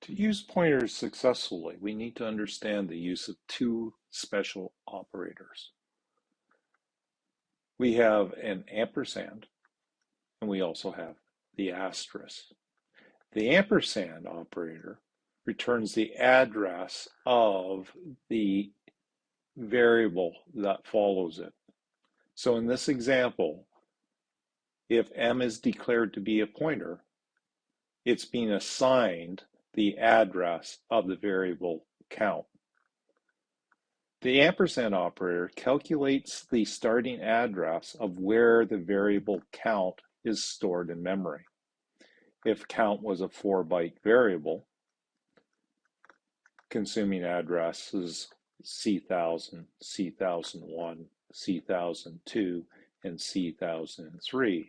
To use pointers successfully, we need to understand the use of two special operators. We have an ampersand, and we also have the asterisk. The ampersand operator returns the address of the variable that follows it. So in this example, if M is declared to be a pointer, it's being assigned the address of the variable count. The ampersand operator calculates the starting address of where the variable count is stored in memory. If count was a 4-byte variable, consuming addresses C1000, C1001, C1002, and C1003,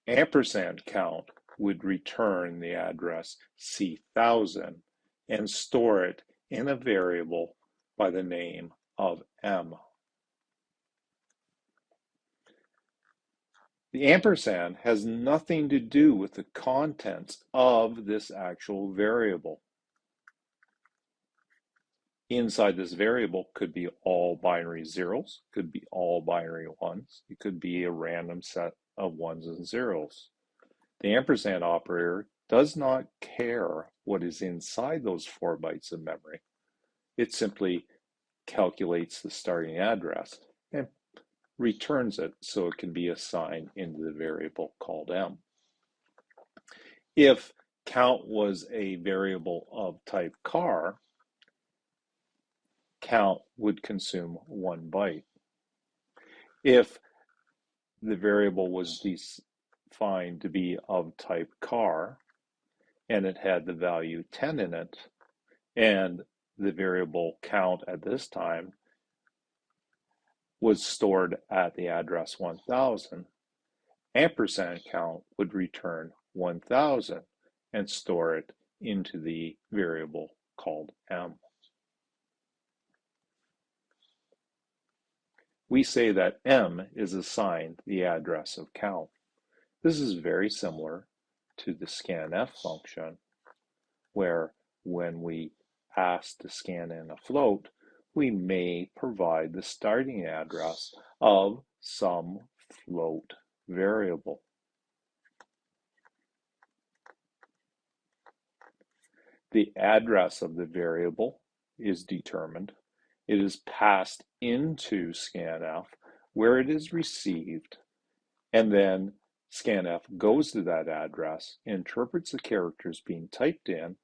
ampersand count would return the address C1000 and store it in a variable by the name of M. The ampersand has nothing to do with the contents of this actual variable. Inside this variable could be all binary zeros, could be all binary ones, it could be a random set of ones and zeros. The ampersand operator does not care what is inside those 4 bytes of memory. It simply calculates the starting address and returns it so it can be assigned into the variable called M. If count was a variable of type char, count would consume 1 byte. If the variable was defined to be of type char and it had the value 10 in it, and the variable count at this time was stored at the address 1000, ampersand count would return 1000 and store it into the variable called M. We say that M is assigned the address of count. This is very similar to the scanf function, where when we ask to scan in a float, we may provide the starting address of some float variable. The address of the variable is determined. It is passed into scanf where it is received, and then scanf goes to that address, interprets the characters being typed in,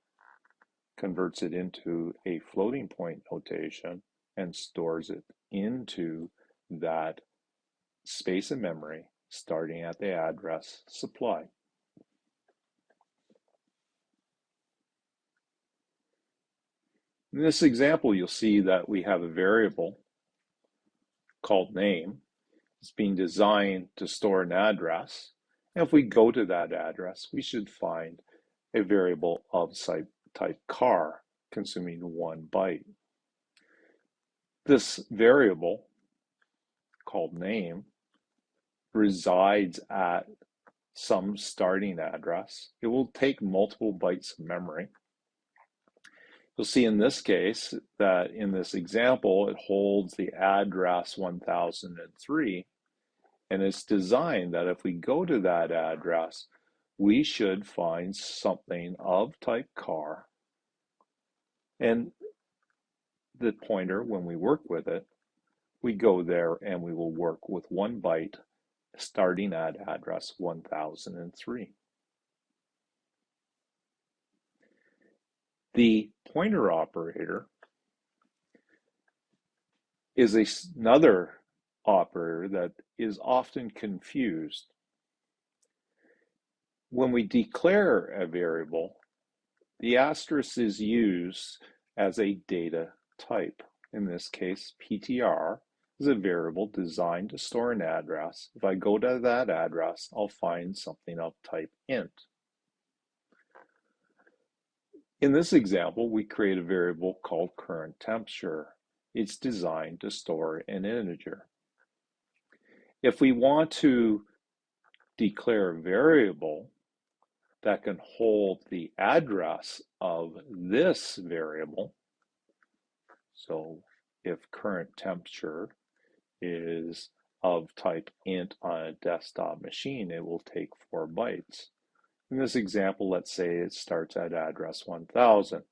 converts it into a floating point notation, and stores it into that space of memory starting at the address supplied. In this example, you'll see that we have a variable called name. It's being designed to store an address. And if we go to that address, we should find a variable of type char consuming 1 byte. This variable called name resides at some starting address. It will take multiple bytes of memory. You'll see in this case that in this example, it holds the address 1003, and it's designed that if we go to that address, we should find something of type char, and the pointer, when we work with it, we go there and we will work with 1 byte starting at address 1003. The pointer operator is another operator that is often confused. When we declare a variable, the asterisk is used as a data type. In this case, PTR is a variable designed to store an address. If I go to that address, I'll find something of type int. In this example, we create a variable called current temperature. It's designed to store an integer. If we want to declare a variable, that can hold the address of this variable. So if current temperature is of type int on a desktop machine, it will take 4 bytes. In this example, let's say it starts at address 1000.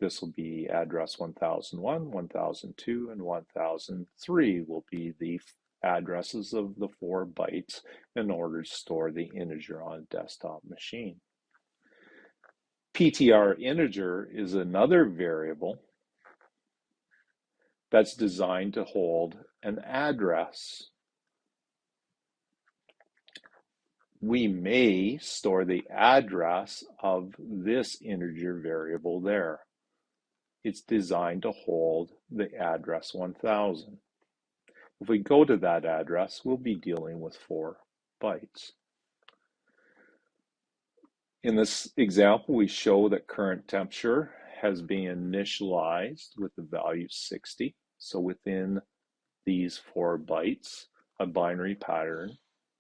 This will be address 1001, 1002, and 1003 will be the addresses of the 4 bytes in order to store the integer on a desktop machine. PTR integer is another variable that's designed to hold an address. We may store the address of this integer variable there. It's designed to hold the address 1000. If we go to that address, we'll be dealing with 4 bytes. In this example, we show that current temperature has been initialized with the value 60. So within these 4 bytes, a binary pattern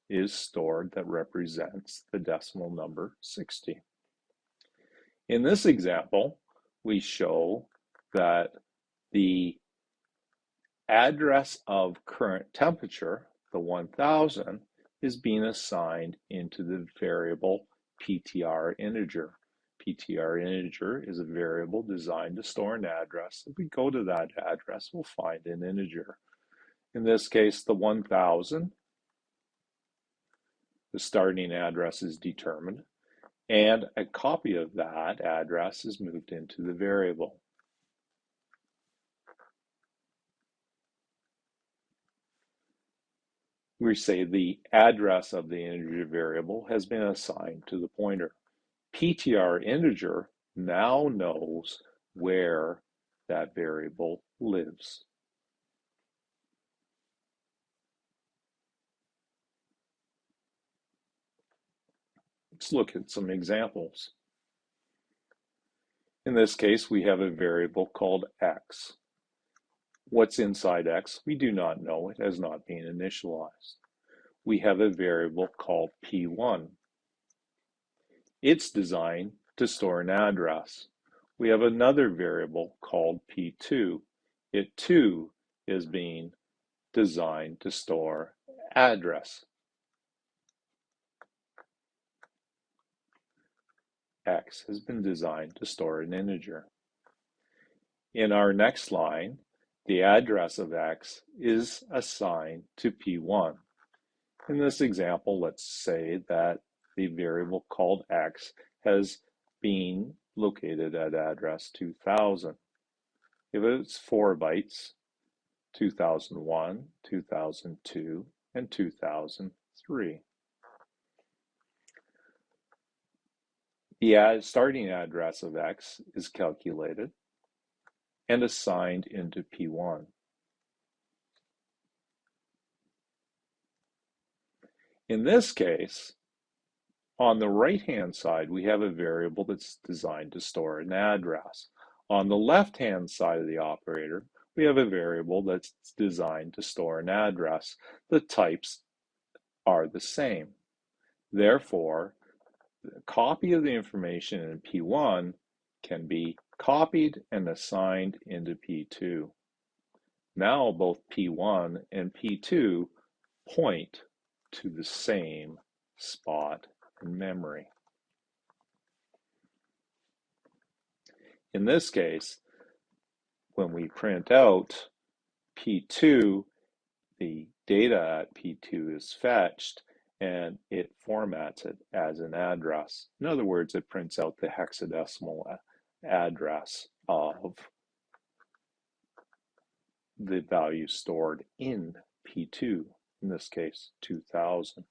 is stored that represents the decimal number 60. In this example, we show that the address of current temperature, the 1000, is being assigned into the variable PTR integer. PTR integer is a variable designed to store an address. If we go to that address, we'll find an integer. In this case, the 1000, the starting address is determined, and a copy of that address is moved into the variable. We say the address of the integer variable has been assigned to the pointer. PTR integer now knows where that variable lives. Let's look at some examples. In this case, we have a variable called x. What's inside x? We do not know. It has not been initialized. We have a variable called p1. It's designed to store an address. We have another variable called p2. It too is being designed to store address. X has been designed to store an integer. In our next line, the address of x is assigned to p1. In this example, let's say that the variable called x has been located at address 2000. If it's 4 bytes, 2001, 2002, and 2003. The starting address of x is calculated and assigned into P1. In this case, on the right-hand side, we have a variable that's designed to store an address. On the left-hand side of the operator, we have a variable that's designed to store an address. The types are the same. Therefore, a copy of the information in P1 can be copied and assigned into P2. Now both P1 and P2 point to the same spot in memory. In this case, when we print out P2, the data at P2 is fetched and it formats it as an address. In other words, it prints out the hexadecimal address of the value stored in P2, in this case 2000.